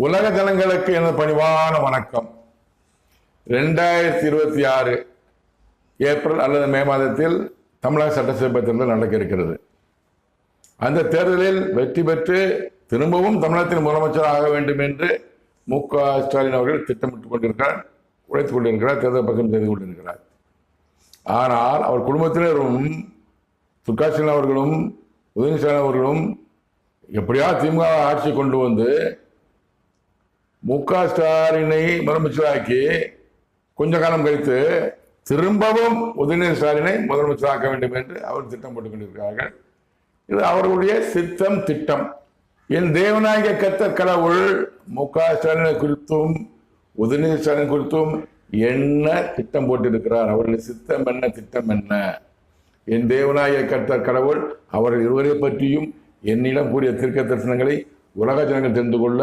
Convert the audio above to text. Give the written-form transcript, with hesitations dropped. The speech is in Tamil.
உலக ஜனங்களுக்கு எனது பணிவான வணக்கம். 2026 ஏப்ரல் அல்லது மே மாதத்தில் தமிழக சட்டசபை தேர்தல் நடக்க இருக்கிறது. அந்த தேர்தலில் வெற்றி பெற்று திரும்பவும் தமிழகத்தின் முதலமைச்சர் ஆக வேண்டும் என்று மு.க. ஸ்டாலின் அவர்கள் திட்டமிட்டுக் கொண்டிருக்கிறார், உழைத்துக் கொண்டிருக்கிறார், தேர்தல் பக்கம் செய்து கொண்டிருக்கிறார். ஆனால் அவர் குடும்பத்தினரும் சுல்காசின் அவர்களும் உதயநிதி ஸ்டாலின் அவர்களும் எப்படியா திமுக ஆட்சி கொண்டு வந்து மு.க. ஸ்டாலினை முதலமைச்சராக்கி கொஞ்ச காலம் கழித்து திரும்பவும் உதயநிதி ஸ்டாலினை முதலமைச்சராக்க வேண்டும் என்று அவர் திட்டம் போட்டுக் கொண்டிருக்கிறார்கள். இது அவர்களுடைய திட்டம். என் தேவநாயக கர்த்தர் கடவுள் மு.க. ஸ்டாலினை குறித்தும் உதயநிதி ஸ்டாலின் குறித்தும் என்ன திட்டம் போட்டிருக்கிறார், அவருடைய சித்தம் என்ன, திட்டம் என்ன? என் தேவநாயக கர்த்தர் கடவுள் அவர்கள் இருவரை பற்றியும் என்னிடம் கூறிய தீர்க்க தரிசனங்களை உலக ஜனங்கள் தெரிந்து கொள்ள